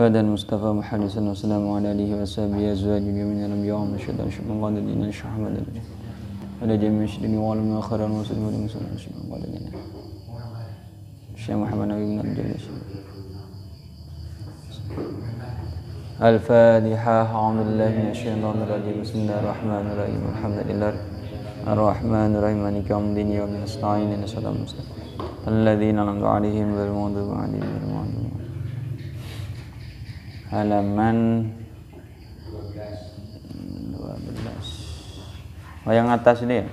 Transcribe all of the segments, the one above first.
Badan Mustafa Muhammad sallallahu alaihi wasallam wa ala alihi wa sahbihi azwajihi min al-anbiya wa masyhadu syukur qadina syahmad ada jami' syidni wa alam akhiran wa sallallahu alaihi wasallam qadina Syekh Muhammad Nabi bin Abdul Al-Fatihah. A'udzubillahi minasyaitonir rajim. Bismillahirrahmanirrahim. Alhamdulillah Ar-Rahmanir Rahim Maliki yaumiddin iyyaka nasta'in ihdinas siratal mustaqim alladzina an'amta 'alaihim ghairil maghdubi 'alaihim waladdallin. Halaman 12. Oh, yang atas ini ya.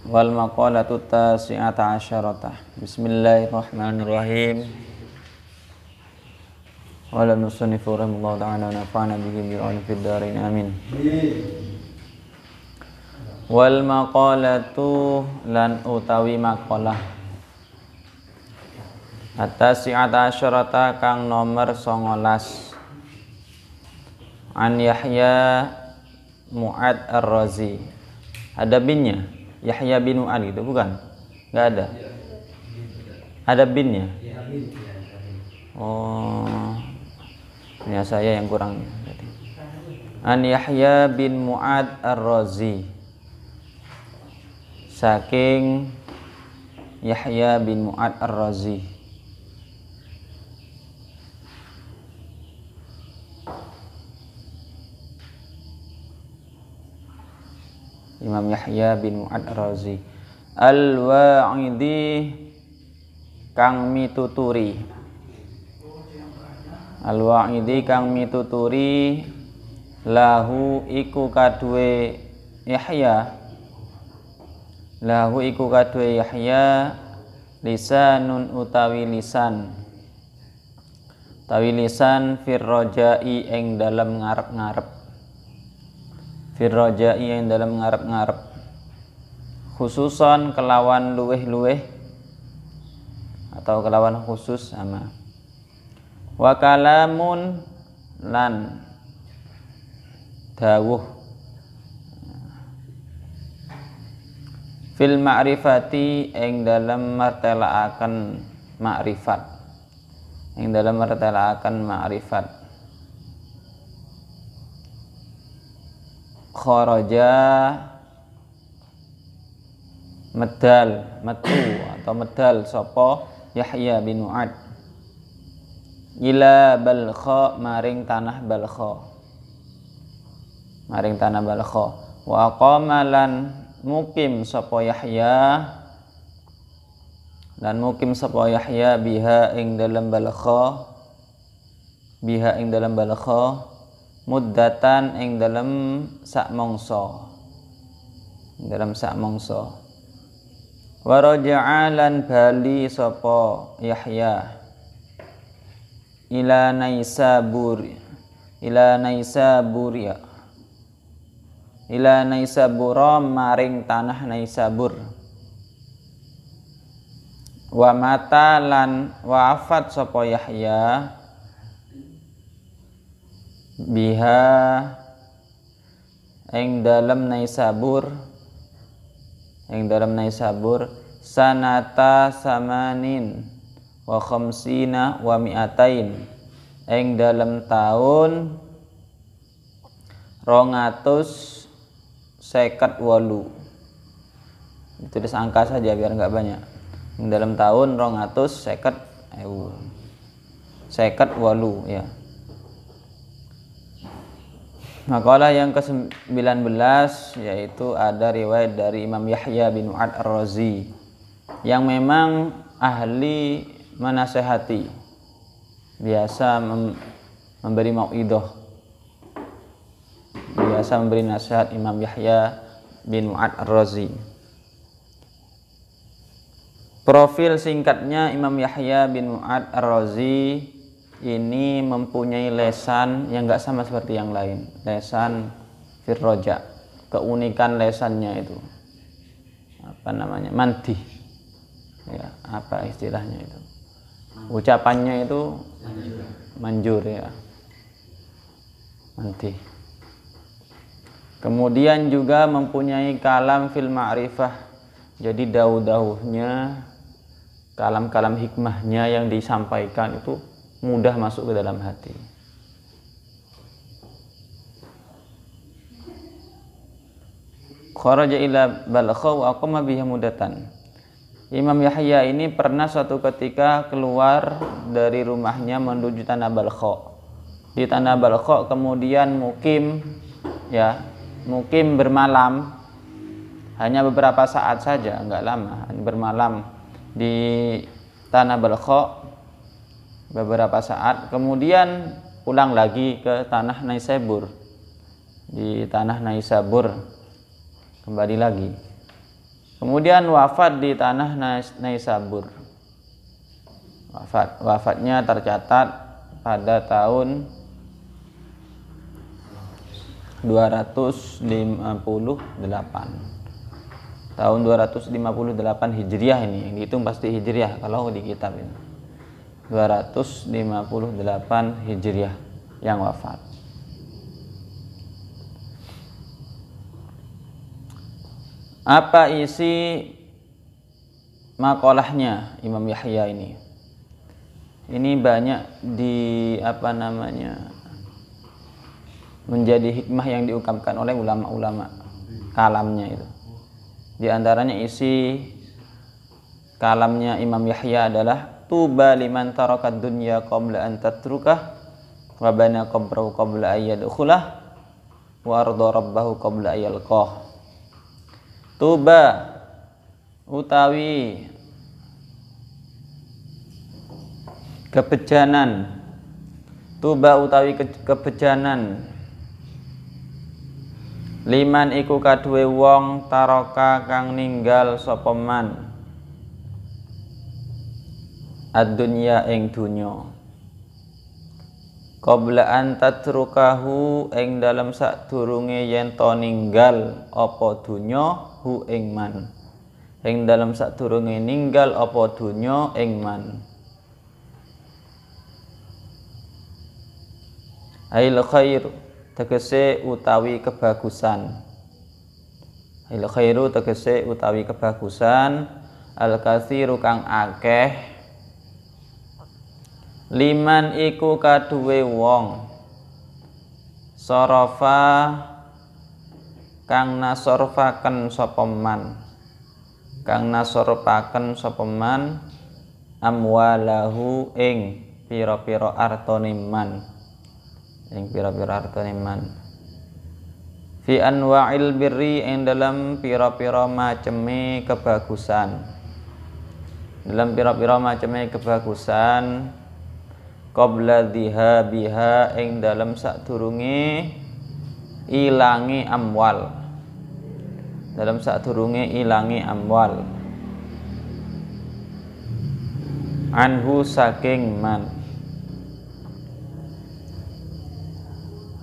Wal maqalatu tasi'ata asyarata. Bismillahirrahmanirrahim. Wala nusannifu rahimahullah ta'ala nafa'ana bihi bi'ala fid dharain amin. Wal maqalatu lan utawi maqalah at-tasi'ata asyarata kang nomor 19 an Yahya Mu'ad Ar-Razi. Ada binnya Yahya bin Mu'ad gitu bukan? Enggak ada. Ada binnya. Oh, ini saya yang kurang. An Yahya bin Mu'ad Ar-Razi, saking Yahya bin Mu'ad Ar-Razi. Imam Yahya bin Mu'ad Ar-Razi Al-Wa'idi kang mituturi. Al-Wa'idi kang mituturi lahu iku kadue Yahya. Lahu iku kadue Yahya lisanun utawi lisan. Utawi lisan firrojai ing dalam ngarep-ngarep. Firrojai yang dalam ngarep-ngarep, khususon kelawan luweh-luweh atau kelawan khusus sama. Wa kalamun lan dawuh fil ma'rifati ing dalam martelaaken ma'rifat, ing dalam martelaaken ma'rifat. Kharaja medal metu atau medal sapa Yahya bin Mu'ad ila Balkha maring tanah Balkha, maring tanah Balkha. Wa aqama lan mukim sapa Yahya, lan mukim sapa Yahya biha ing dalam Balkha, biha ing dalam Balkha muddatan ing dalam sak mangsa, dalam sak mangsa. Wa raja'a lan bali sapa Yahya ila Naisabur, ila Naisaburia, ila Naisabura maring tanah Naisabur. Wa mata lan wafat sapa Yahya biha ing dalam Naisabur, ing dalam Naisabur sanata samanin wa khamsina wa mi'atain ing dalam tahun 258. Ditulis angka saja biar enggak banyak. Ing dalam tahun 258 ya. Makalah yang ke-19 yaitu ada riwayat dari Imam Yahya bin Mu'ad Ar-Razi yang memang ahli menasehati, biasa memberi mau'idhah, biasa memberi nasihat Imam Yahya bin Mu'ad Ar-Razi. Profil singkatnya Imam Yahya bin Mu'ad Ar-Razi ini mempunyai lesan yang enggak sama seperti yang lain. Lesan firroja, keunikan lesannya itu apa namanya, mantih ya, apa istilahnya itu, ucapannya itu manjur ya, mantih. Kemudian juga mempunyai kalam fil ma'rifah, jadi dawuh-dawuhnya kalam-kalam hikmahnya yang disampaikan itu mudah masuk ke dalam hati. Kharaja ila Balkha wa aqama biha mudatan. Imam Yahya ini pernah suatu ketika keluar dari rumahnya menuju tanah Balkha. Di tanah Balkha kemudian mukim bermalam, hanya beberapa saat saja, enggak lama, bermalam di tanah Balkha beberapa saat, kemudian pulang lagi ke tanah Naisabur. Di tanah Naisabur kembali lagi, kemudian wafat di tanah Naisabur. Wafatnya tercatat pada tahun 258. Tahun 258 Hijriah ini, yang dihitung pasti Hijriah kalau di kitab ini. 258 Hijriah yang wafat. Apa isi makolahnya Imam Yahya ini? Ini banyak menjadi hikmah yang diungkapkan oleh ulama-ulama kalamnya itu. Di antaranya isi kalamnya Imam Yahya adalah tuba liman tarakat dunya qabla an tatrukah wa bana qabrahu qabla ayyadkhulah wa arda rabbahu qabla ayyalqah. Tuba utawi kebejanan, tuba utawi kebejanan liman iku kaduwe wong taraka kang ninggal sapa man ad-dunya ing dunya qabla an tatrukahu ing dalem sadurunge yen to ninggal apa dunya hu ing man, ing dalem sadurunge ninggal apa dunya ing man. Ail khair tegese utawi kebagusan, ail khairu tegese utawi kebagusan, al katsiru kang akeh, liman iku kaduwe wong sarafa kang nasorfaken sapa man, kang nasorfaken sapa man amwalahu ing pira-pira artane man, ing pira-pira artane man, fi anwa'il birri ing dalam pira-pira maceme kebagusan, dalam pira-pira maceme kebagusan, qabla dhihabiha ing dalam sadurunge ilangi amwal, dalam sadurunge ilangi amwal, anhu saking man.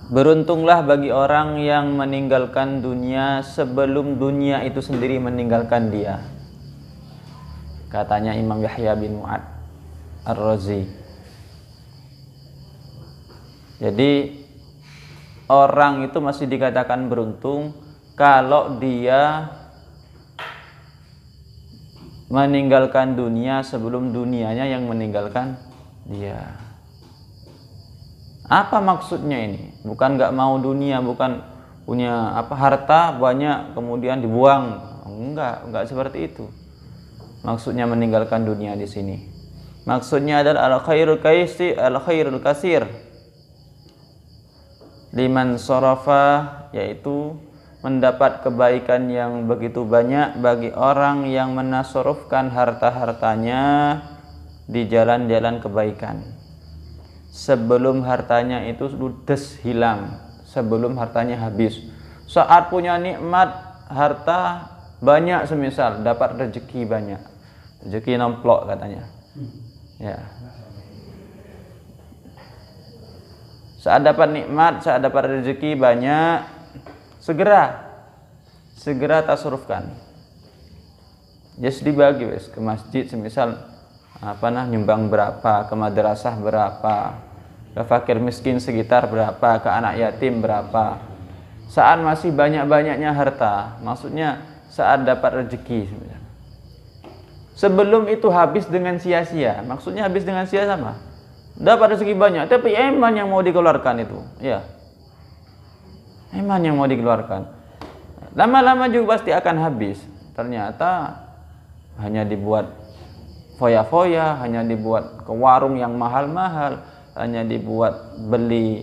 Beruntunglah bagi orang yang meninggalkan dunia sebelum dunia itu sendiri meninggalkan dia, katanya Imam Yahya bin Mu'ad Ar-Razi. Jadi orang itu masih dikatakan beruntung kalau dia meninggalkan dunia sebelum dunianya yang meninggalkan dia. Apa maksudnya ini? Bukan nggak mau dunia, bukan punya harta banyak kemudian dibuang. Enggak seperti itu. Maksudnya meninggalkan dunia di sini. Maksudnya adalah al-khairul kasir. Liman sarafa, yaitu mendapat kebaikan yang begitu banyak bagi orang yang menasorufkan harta-hartanya di jalan-jalan kebaikan sebelum hartanya itu ludes hilang, sebelum hartanya habis. Saat punya nikmat harta banyak, semisal dapat rezeki banyak, rezeki nomplok katanya ya, saat dapat nikmat, saat dapat rezeki banyak, segera tasarrufkan. Just dibagi wes ke masjid, semisal nyumbang berapa, ke madrasah berapa, ke fakir miskin sekitar berapa, ke anak yatim berapa. Saat masih banyak-banyaknya harta, maksudnya saat dapat rezeki sebenarnya. Sebelum itu habis dengan sia-sia. Maksudnya habis dengan sia-sia sama. Dapat rezeki banyak, tapi iman yang mau dikeluarkan itu, ya. Iman yang mau dikeluarkan. Lama-lama juga pasti akan habis. Ternyata hanya dibuat foya-foya, hanya dibuat ke warung yang mahal-mahal, hanya dibuat beli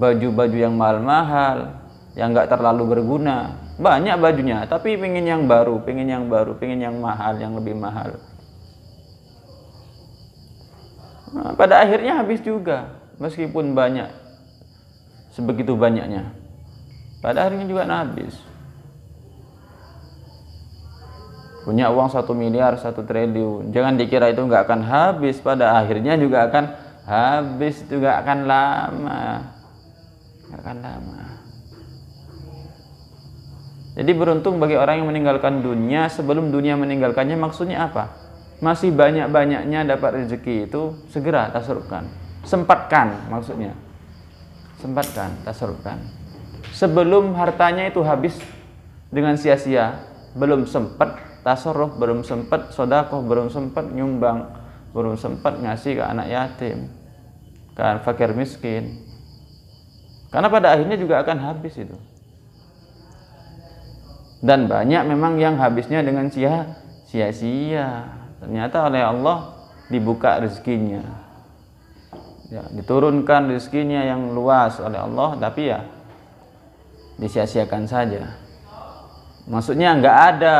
baju-baju yang mahal-mahal, yang nggak terlalu berguna. Banyak bajunya, tapi pengen yang baru, pengen yang baru, pengen yang mahal, yang lebih mahal. Nah, pada akhirnya habis juga, meskipun banyak, sebegitu banyaknya. Pada akhirnya juga habis. Punya uang 1 miliar, 1 triliun. Jangan dikira itu nggak akan habis. Pada akhirnya juga akan habis, juga akan lama. Nggak akan lama. Jadi beruntung bagi orang yang meninggalkan dunia sebelum dunia meninggalkannya. Maksudnya apa? Masih banyak-banyaknya dapat rezeki itu segera tasarrufkan. Sempatkan maksudnya. Sempatkan, tasarrufkan. Sebelum hartanya itu habis dengan sia-sia, belum sempat tasarruf, belum sempat sedekah, belum sempat nyumbang, belum sempat ngasih ke anak yatim, ke fakir miskin. Karena pada akhirnya juga akan habis itu. Dan banyak memang yang habisnya dengan sia-sia. Ternyata oleh Allah dibuka rezekinya, ya, diturunkan rezekinya yang luas oleh Allah, tapi ya disia-siakan saja. Maksudnya nggak ada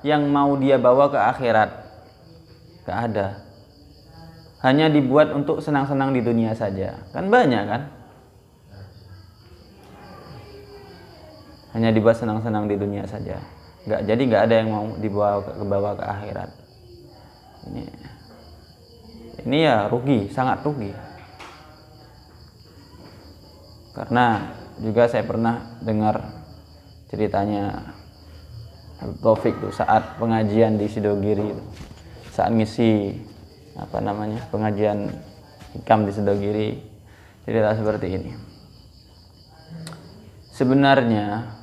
yang mau dia bawa ke akhirat, nggak ada. Hanya dibuat untuk senang-senang di dunia saja. Kan banyak kan? Hanya dibuat senang-senang di dunia saja. Jadi nggak ada yang mau dibawa ke akhirat. Ini ya rugi, sangat rugi. Karena juga saya pernah dengar ceritanya Taufik tuh saat pengajian di Sidogiri itu. Saat ngisi pengajian hikam di Sidogiri, cerita seperti ini. Sebenarnya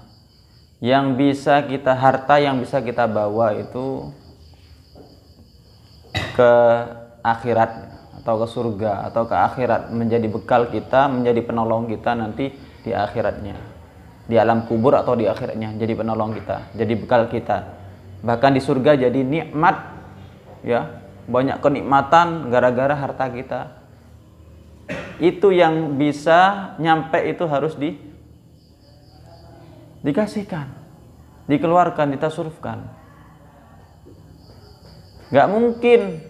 harta yang bisa kita bawa itu ke akhirat atau ke surga atau ke akhirat, menjadi bekal kita, menjadi penolong kita nanti di akhiratnya, di alam kubur atau di akhiratnya, jadi penolong kita, jadi bekal kita. Bahkan di surga jadi nikmat, ya, banyak kenikmatan gara-gara harta kita. Itu yang bisa nyampe itu harus dikasihkan, dikeluarkan, ditasarrufkan. Gak mungkin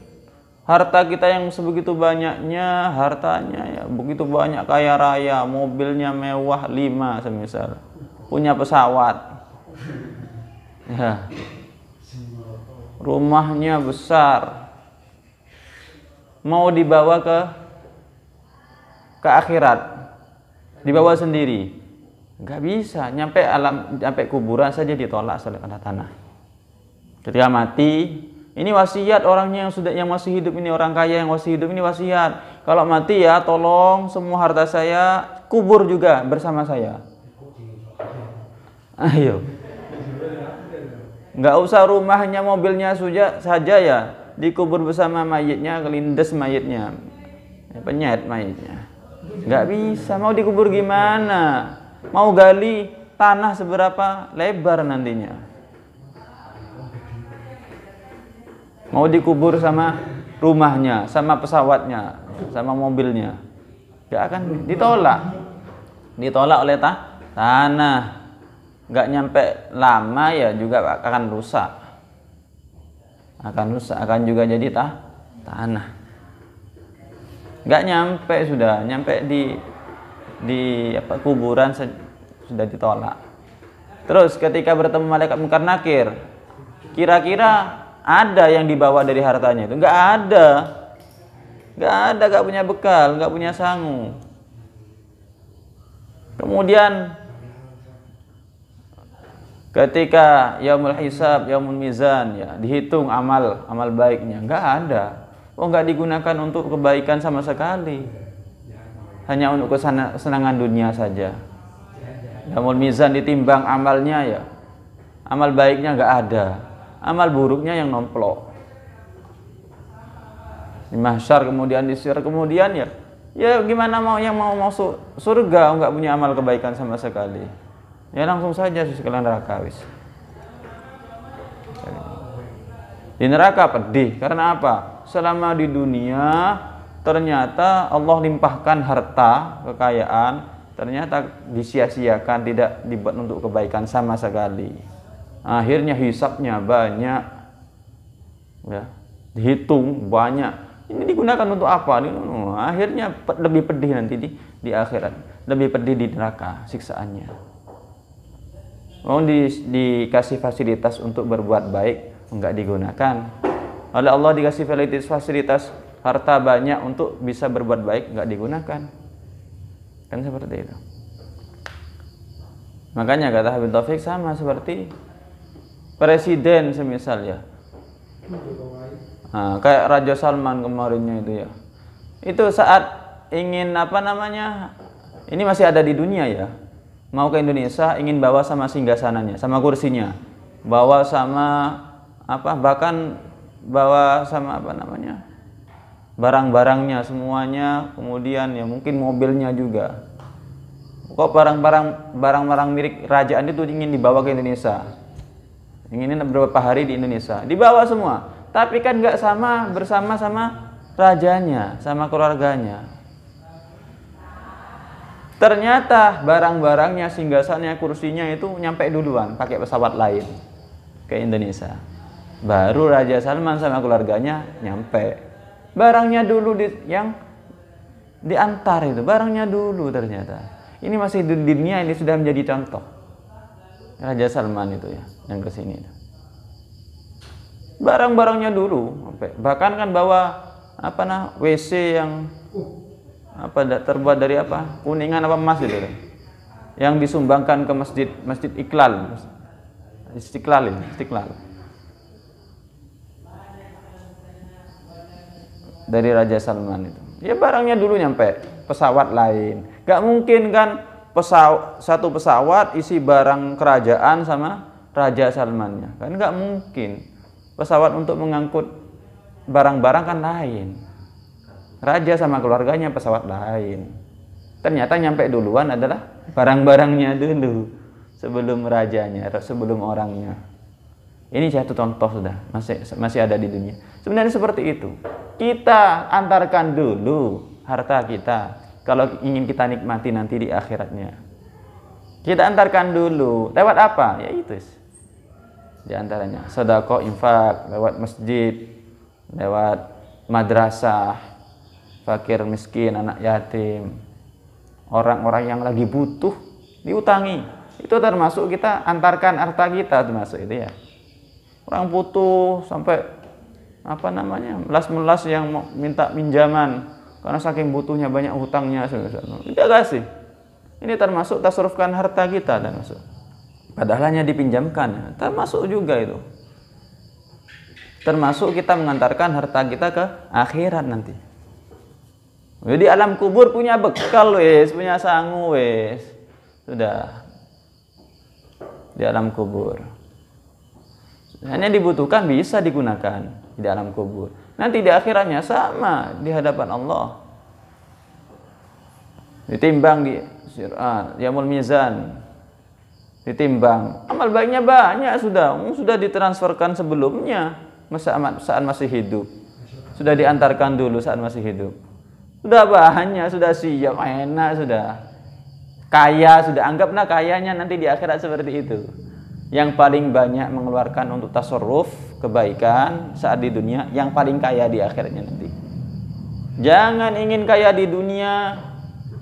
harta kita yang sebegitu banyaknya, hartanya ya begitu banyak, kaya raya, mobilnya mewah 5 semisal, punya pesawat, ya, rumahnya besar, mau dibawa ke akhirat, dibawa sendiri, nggak bisa. Nyampe kuburan saja ditolak oleh tanah. Ketika mati, ini wasiat orangnya yang masih hidup ini, orang kaya yang masih hidup ini wasiat. Kalau mati ya tolong semua harta saya kubur juga bersama saya. Ayo. Nggak usah rumahnya, mobilnya saja ya dikubur bersama mayitnya, kelindes mayitnya, penyet mayitnya. Nggak bisa. Mau dikubur gimana? Mau gali tanah seberapa lebar nantinya? Mau dikubur sama rumahnya, sama pesawatnya, sama mobilnya, gak akan ditolak oleh tanah. Gak nyampe lama ya juga akan rusak, akan juga jadi tanah. Gak nyampe, sudah nyampe di kuburan sudah ditolak. Terus ketika bertemu malaikat Munkar Nakir, kira-kira ada yang dibawa dari hartanya itu? Nggak ada, nggak punya bekal, nggak punya sangu. Kemudian ketika yaumul hisab, yaumul mizan, ya dihitung amal baiknya, nggak ada. Nggak digunakan untuk kebaikan sama sekali, hanya untuk kesenangan dunia saja. Yaumul mizan ditimbang amalnya, ya amal baiknya nggak ada, amal buruknya yang nomplok. di mahsyar, kemudian di sirat, kemudian ya gimana mau yang mau masuk surga nggak punya amal kebaikan sama sekali, ya langsung saja sekalian neraka wis. Di neraka pedih karena apa? Selama di dunia ternyata Allah limpahkan harta, kekayaan, ternyata disia-siakan, tidak dibuat untuk kebaikan sama sekali. Akhirnya hisabnya banyak, ya, dihitung banyak. Ini digunakan untuk apa? Akhirnya lebih pedih nanti di akhirat, lebih pedih di neraka siksaannya. Mau dikasih fasilitas untuk berbuat baik, enggak digunakan. Oleh Allah dikasih fasilitas harta banyak untuk bisa berbuat baik, enggak digunakan. Kan seperti itu. Makanya kata Habib Taufik sama seperti presiden semisal ya. Nah, kayak Raja Salman kemarinnya itu ya. Itu saat ingin ini masih ada di dunia ya. Mau ke Indonesia, ingin bawa sama singgasananya, sama kursinya. Bawa sama bahkan bawa sama barang-barangnya semuanya, kemudian ya mungkin mobilnya juga. Kok barang-barang milik kerajaan itu ingin dibawa ke Indonesia. Ingin beberapa hari di Indonesia, dibawa semua. Tapi kan nggak bersama rajanya, sama keluarganya. Ternyata barang-barangnya, singgasannya, kursinya itu nyampe duluan pakai pesawat lain ke Indonesia. Baru Raja Salman sama keluarganya nyampe. Barangnya dulu yang diantar itu, barangnya dulu ternyata. Ini masih di dunia, ini sudah menjadi contoh. Raja Salman itu ya, yang ke sini. Barang-barangnya dulu, bahkan kan bawa WC yang terbuat dari kuningan emas itu kan, yang disumbangkan ke masjid Istiqlal. Dari Raja Salman itu. Ya barangnya dulu nyampe pesawat lain. Gak mungkin kan satu pesawat isi barang kerajaan sama Raja Salmannya. Kan gak mungkin. Pesawat untuk mengangkut barang-barang kan lain. Raja sama keluarganya pesawat lain. Ternyata nyampe duluan adalah barang-barangnya dulu sebelum rajanya, sebelum orangnya. Ini satu contoh sudah masih ada di dunia. Sebenarnya seperti itu. Kita antarkan dulu harta kita kalau ingin kita nikmati nanti di akhiratnya. Kita antarkan dulu. Lewat apa? Ya itu. Di antaranya sedekah, infak, lewat masjid, lewat madrasah, fakir miskin, anak yatim, orang-orang yang lagi butuh diutangi. Itu termasuk kita antarkan harta kita, termasuk itu ya. Orang butuh sampai melas-melas yang minta pinjaman karena saking butuhnya, banyak hutangnya, tidak kasih. Ini termasuk tasarrufkan harta kita, termasuk. Padahal hanya dipinjamkan, termasuk juga itu. Termasuk kita mengantarkan harta kita ke akhirat nanti. Jadi alam kubur punya bekal punya sangu sudah di alam kubur. Hanya dibutuhkan, bisa digunakan di alam kubur. Nanti di akhiratnya sama di hadapan Allah. Ditimbang di Yaumul Mizan. Ditimbang. Amal baiknya banyak sudah ditransferkan sebelumnya saat masih hidup. Sudah diantarkan dulu saat masih hidup. Sudah banyak, sudah siap, enak, sudah kaya, sudah anggaplah kayanya nanti di akhirat seperti itu. Yang paling banyak mengeluarkan untuk tasarruf kebaikan saat di dunia, yang paling kaya di akhiratnya nanti. Jangan ingin kaya di dunia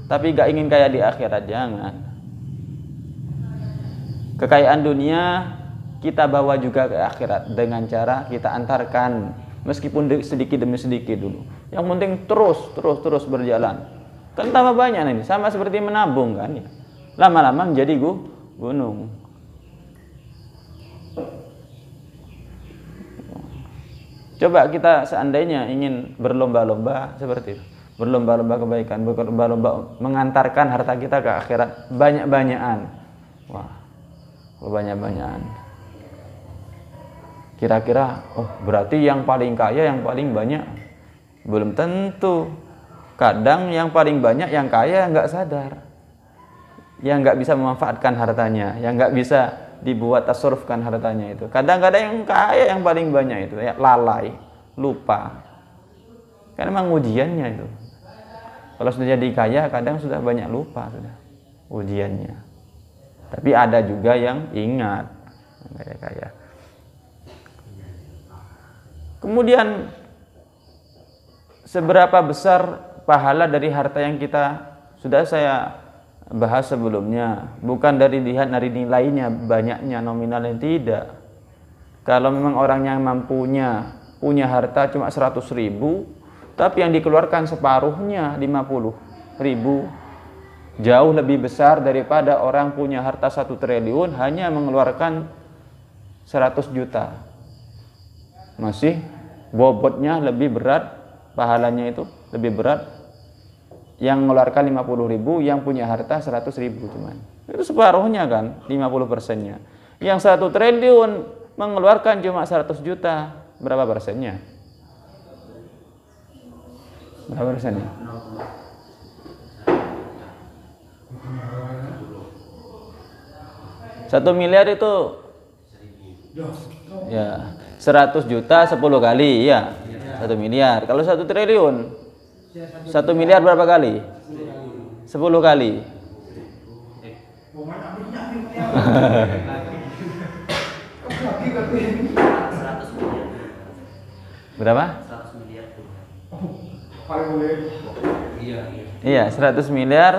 tapi gak ingin kaya di akhirat, jangan. Kekayaan dunia kita bawa juga ke akhirat dengan cara kita antarkan, meskipun sedikit demi sedikit dulu. Yang penting terus berjalan. Kan tambah banyak ini, sama seperti menabung kan ya. Lama-lama menjadi gunung. Coba kita seandainya ingin berlomba-lomba seperti itu, berlomba-lomba kebaikan, berlomba-lomba mengantarkan harta kita ke akhirat banyak-banyakan. Wah, banyak-banyakan. Kira-kira, berarti yang paling kaya, yang paling banyak Belum tentu. Kadang yang paling banyak yang kaya nggak sadar, yang nggak bisa memanfaatkan hartanya, yang nggak bisa dibuat tasarrufkan hartanya itu. Kadang-kadang yang kaya yang paling banyak itu ya lalai, lupa. Kan memang ujiannya itu. Kalau sudah jadi kaya, kadang sudah banyak lupa sudah ujiannya. Tapi ada juga yang ingat, kaya-kaya. Kemudian seberapa besar pahala dari harta yang kita sudah saya bahas sebelumnya, bukan dari lihat dari nilainya, banyaknya, nominalnya, tidak. Kalau memang orang yang punya harta cuma 100.000, tapi yang dikeluarkan separuhnya 50.000, jauh lebih besar daripada orang punya harta 1 triliun hanya mengeluarkan 100 juta. Masih bobotnya lebih berat, pahalanya itu lebih berat yang mengeluarkan 50.000 yang punya harta 100.000 cuman. Itu separuhnya kan, 50%-nya. Yang 1 triliun mengeluarkan cuma 100 juta, berapa persennya? Berapa persennya? 1 miliar itu ya 100 juta 10 kali ya 1 miliar. Kalau 1 triliun 1 miliar berapa kali? 10 kali. Berapa? 100 miliar. Iya, 100 miliar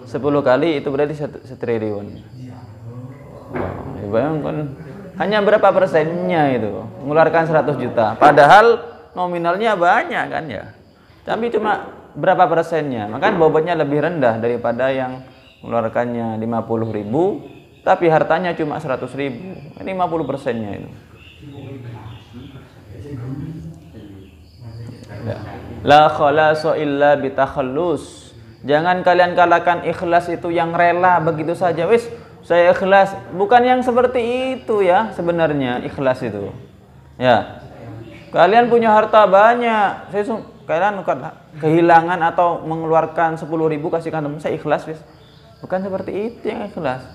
10 kali itu berarti 1 triliun. Bayangkan hanya berapa persennya itu mengeluarkan 100 juta. Padahal nominalnya banyak kan ya. Tapi cuma berapa persennya? Maka bobotnya lebih rendah daripada yang mengeluarkannya 50.000 tapi hartanya cuma 100.000. 50%-nya itu. La khalasu illa bitakhallus. Jangan kalian kalahkan ikhlas itu yang rela begitu saja. Wis, saya ikhlas. Bukan yang seperti itu ya sebenarnya ikhlas itu. Ya. Kalian punya harta banyak. Kalian kehilangan atau mengeluarkan 10.000 kasihkan teman, saya ikhlas wis. Bukan seperti itu yang ikhlas.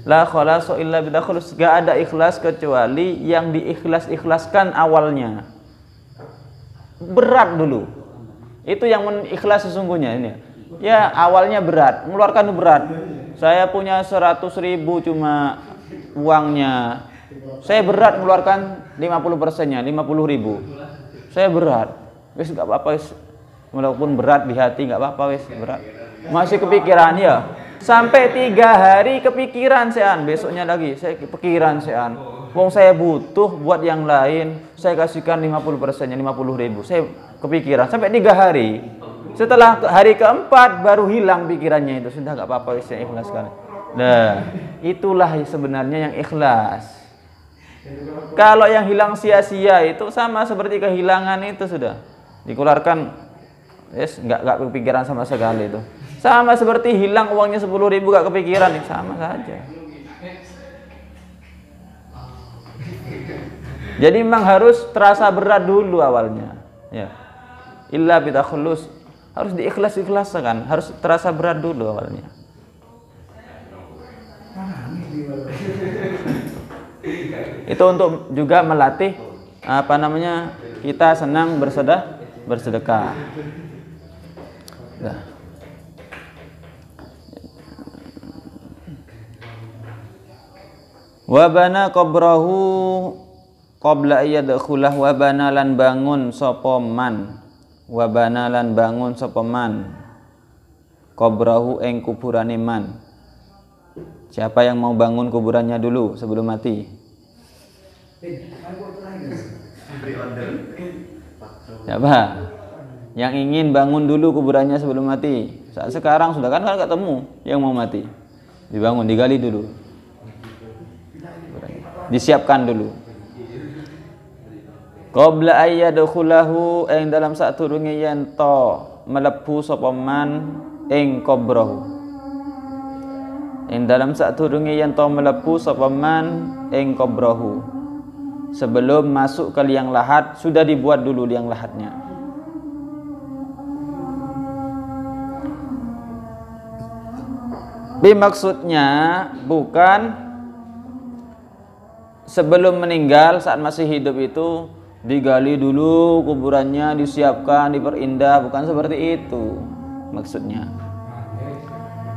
La khalasu illa bitakhallus. Gak ada ikhlas kecuali yang diikhlas-ikhlaskan awalnya. Berat dulu. Itu yang ikhlas sesungguhnya ini. Ya, awalnya berat, mengeluarkan berat. Saya punya 100.000 cuma uangnya. Saya berat mengeluarkan 50%-nya, 50.000. Saya berat. Wis enggak apa-apa wis. Walaupun berat di hati enggak apa-apa wis, berat. Masih kepikiran ya. Sampai 3 hari kepikiran sean, besoknya lagi saya kepikiran sean. Wong saya butuh buat yang lain, saya kasihkan 50%-nya 50.000. Saya kepikiran sampai 3 hari. Setelah hari keempat baru hilang pikirannya itu. Sudah enggak apa-apa saya ikhlaskan. Nah, itulah sebenarnya yang ikhlas. Kalau yang hilang sia-sia itu sama seperti kehilangan itu sudah. Dikeluarkan yes, enggak kepikiran sama sekali itu. Sama seperti hilang uangnya 10.000 enggak kepikiran, sama saja. Jadi memang harus terasa berat dulu awalnya. Ya. Illa bitakhallus, harus diikhlas-ikhlaskan, harus terasa berat dulu awalnya. Itu untuk juga melatih kita senang bersedekah. Nah. Wabana qabrahu qabla yadkhulah, wabana lan bangun sapa man, wabana lan bangun sapa man qabrahu ing kuburane man. Siapa yang mau bangun kuburannya dulu sebelum mati? Siapa yang ingin bangun dulu kuburannya sebelum mati? Saat sekarang sudah kan ketemu yang mau mati, dibangun, digali dulu, disiapkan dulu. Qabla ayyadkhulahu ing dalam saturunge yen to mlebu sapa man ing qabrahu. Ing dalam saturunge yen to mlebu sapa man ing qabrahu. Sebelum masuk ke liang lahat sudah dibuat dulu liang lahatnya. Maksudnya bukan sebelum meninggal, saat masih hidup itu digali dulu kuburannya, disiapkan, diperindah, bukan seperti itu maksudnya.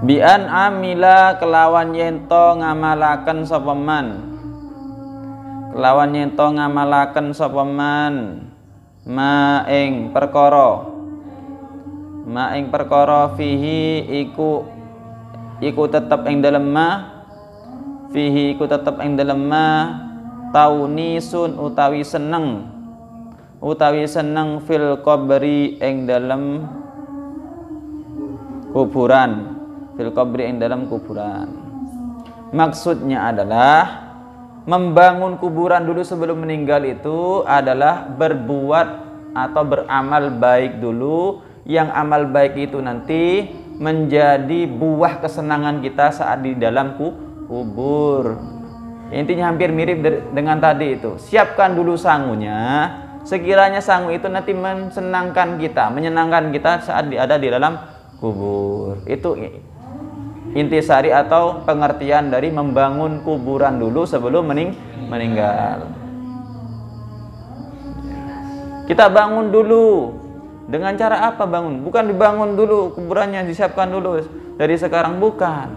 Bi'an amila kelawan yento ngamalaken sapa man, kelawan yento ngamalaken sapa man ma ing perkara fihi iku tetep ing dalem ma, fihi iku tetep ing dalem ma taunisun utawi seneng fil qabri ing dalem kuburan, fil qabri ing dalem kuburan. Maksudnya adalah membangun kuburan dulu sebelum meninggal itu adalah berbuat atau beramal baik dulu, yang amal baik itu nanti menjadi buah kesenangan kita saat di dalam kubur. Intinya hampir mirip dengan tadi itu. Siapkan dulu sangunya, sekiranya sangu itu nanti menyenangkan kita saat ada di dalam kubur. Itu intisari atau pengertian dari membangun kuburan dulu sebelum meninggal. Kita bangun dulu. Dengan cara apa bangun? Bukan dibangun dulu kuburannya, disiapkan dulu dari sekarang, bukan.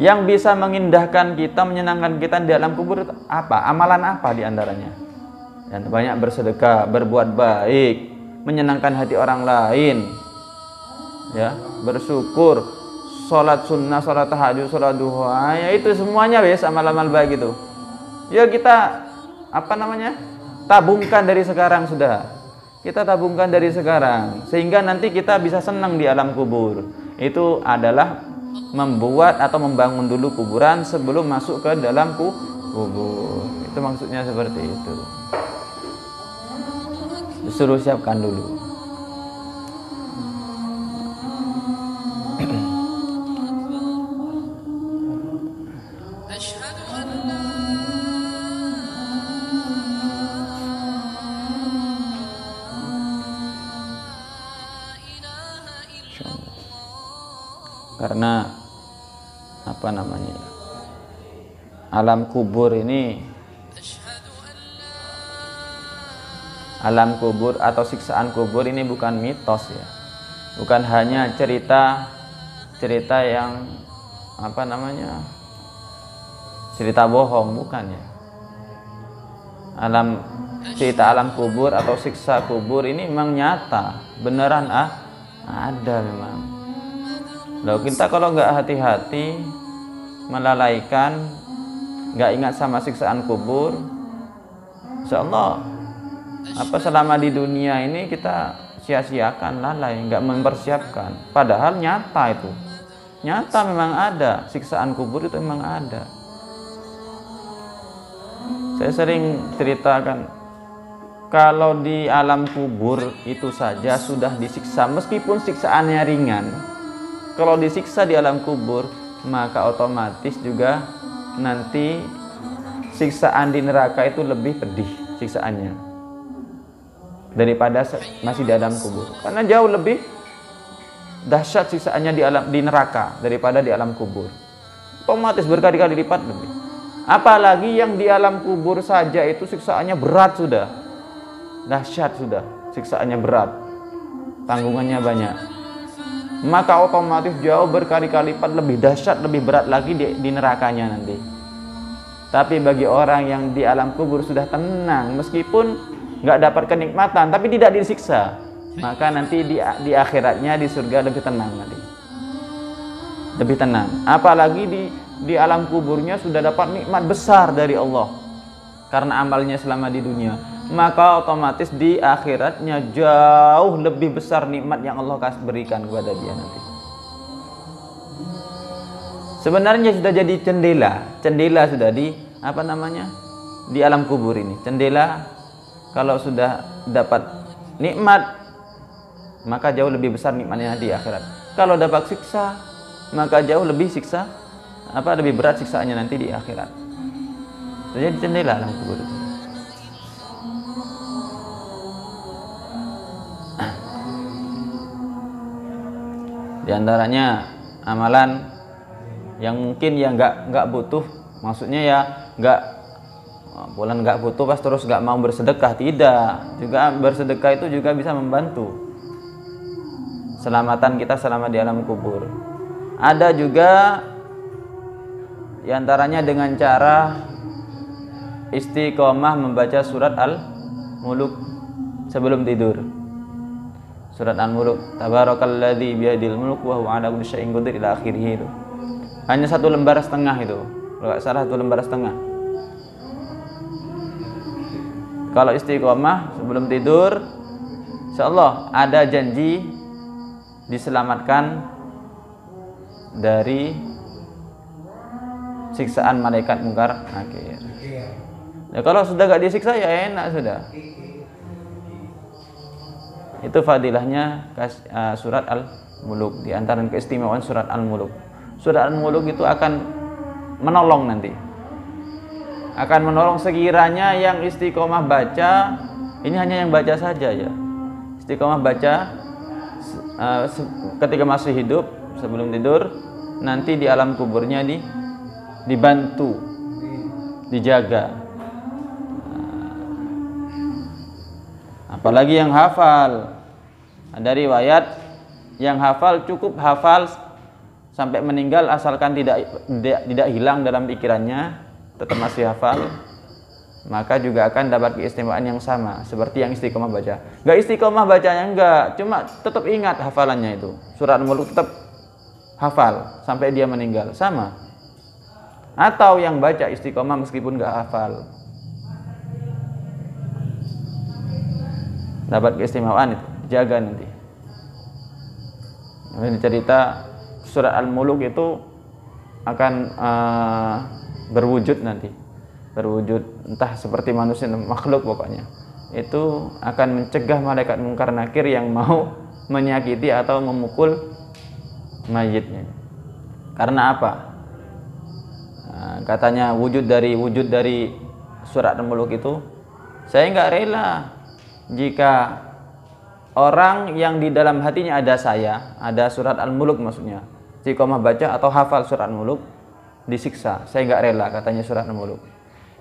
Yang bisa mengindahkan kita, menyenangkan kita di dalam kubur apa? Amalan apa diantaranya? Dan banyak bersedekah, berbuat baik, menyenangkan hati orang lain, ya, bersyukur, sholat sunnah, sholat tahajud, sholat duha, ya itu semuanya wes amal-amal baik itu. Ya kita tabungkan dari sekarang sudah. Kita tabungkan dari sekarang sehingga nanti kita bisa senang di alam kubur. Itu adalah membuat atau membangun dulu kuburan sebelum masuk ke dalam kubur. Itu maksudnya seperti itu. Disuruh siapkan dulu. Karena alam kubur ini, alam kubur atau siksaan kubur ini bukan mitos ya, bukan hanya cerita yang cerita bohong, bukan ya. Cerita alam kubur atau siksa kubur ini memang nyata, beneran ada memang. Loh, kita kalau nggak hati-hati, melalaikan, nggak ingat sama siksaan kubur, insya Allah selama di dunia ini kita sia-siakan, lalai, nggak mempersiapkan. Padahal nyata itu, nyata memang ada siksaan kubur, itu memang ada. Saya sering ceritakan, kalau di alam kubur itu saja sudah disiksa, meskipun siksaannya ringan. Kalau disiksa di alam kubur, maka otomatis juga nanti siksaan di neraka itu lebih pedih siksaannya daripada masih di alam kubur. Karena jauh lebih dahsyat siksaannya di neraka daripada di alam kubur. Otomatis berkali-kali lipat lebih. Apalagi yang di alam kubur saja itu siksaannya berat sudah. Dahsyat sudah, siksaannya berat. Tanggungannya banyak. Maka otomatis jauh berkali-kali lipat lebih dahsyat, lebih berat lagi di nerakanya nanti. Tapi bagi orang yang di alam kubur sudah tenang, meskipun nggak dapat kenikmatan, tapi tidak disiksa, maka nanti di akhiratnya di surga lebih tenang nanti. Lebih tenang. Apalagi di alam kuburnya sudah dapat nikmat besar dari Allah karena amalnya selama di dunia. Maka otomatis di akhiratnya jauh lebih besar nikmat yang Allah berikan kepada dia nanti. Sebenarnya sudah jadi cendela sudah di di alam kubur ini. Cendela kalau sudah dapat nikmat, maka jauh lebih besar nikmatnya di akhirat. Kalau dapat siksa, maka jauh lebih lebih berat siksaannya nanti di akhirat. Jadi cendela alam kubur itu. Di antaranya amalan yang mungkin ya nggak butuh, maksudnya ya nggak butuh pas terus nggak mau bersedekah, tidak. Juga bersedekah itu juga bisa membantu selamatan kita selama di alam kubur. Ada juga diantaranya dengan cara istiqomah membaca surat Al-Muluk sebelum tidur. Surat Al-Muluk, tabarakalladzi biyadil mulk wa huwa ala kulli syai'in qadir ila akhirih itu. Hanya 1 lembar setengah itu. Kalau enggak salah 1 lembar setengah. Kalau istiqomah sebelum tidur, insyaallah ada janji diselamatkan dari siksaan malaikat mungkar nakir. Ya, kalau sudah gak disiksa ya enak sudah. Itu fadilahnya surat Al-Muluk. Di antara keistimewaan surat Al-Muluk. Surat Al-Muluk itu akan menolong nanti. Akan menolong sekiranya yang istiqomah baca, ini hanya yang baca saja ya. Istiqomah baca ketika masih hidup sebelum tidur, nanti di alam kuburnya dibantu, dijaga. Apalagi yang hafal. Ada riwayat yang hafal cukup hafal sampai meninggal asalkan tidak hilang dalam pikirannya, tetap masih hafal, maka juga akan dapat keistimewaan yang sama seperti yang istiqomah baca. Enggak istiqomah bacanya enggak, cuma tetap ingat hafalannya itu. Surat Al-Muluk tetap hafal sampai dia meninggal, sama. Atau yang baca istiqomah meskipun enggak hafal, dapat keistimewaan itu, jaga nanti. Ini cerita surat Al-Muluk itu akan berwujud nanti, berwujud entah seperti manusia, makhluk pokoknya. Itu akan mencegah malaikat mungkar nakir yang mau menyakiti atau memukul mayitnya. Karena apa? Katanya wujud dari surat Al-Muluk itu, saya nggak rela jika orang yang di dalam hatinya ada saya, ada surat Al-Muluk maksudnya, istiqomah baca atau hafal surat Al-Muluk, disiksa. Saya nggak rela, katanya surat Al-Muluk.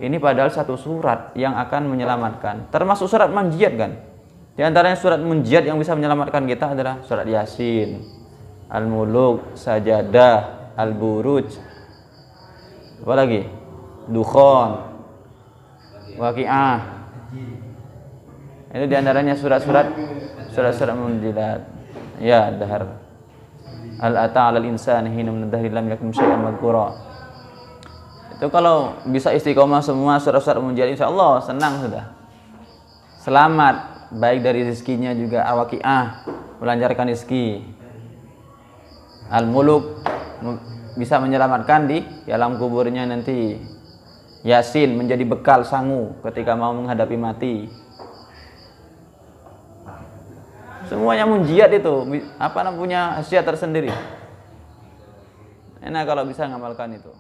Ini padahal satu surat yang akan menyelamatkan, termasuk surat munjiat kan. Di antaranya surat munjiat yang bisa menyelamatkan kita adalah surat Yasin, Al-Muluk, Sajadah, Al-Buruj, apa lagi? Dukhan, Waqi'ah. Itu diantaranya surat-surat munjiat. Ya, dahar. Al-ata 'alal insani hina min ad-dahri lam yakun syai'an madhkura. Itu kalau bisa istiqomah semua surat-surat munjiat, insyaallah senang sudah. Selamat baik dari rezekinya juga. Al-Waqi'ah melancarkan rezeki. Al-Muluk bisa menyelamatkan di alam kuburnya nanti. Yasin menjadi bekal sangu ketika mau menghadapi mati. Semuanya munjiat itu punya khasiat tersendiri. Enak kalau bisa ngamalkan itu.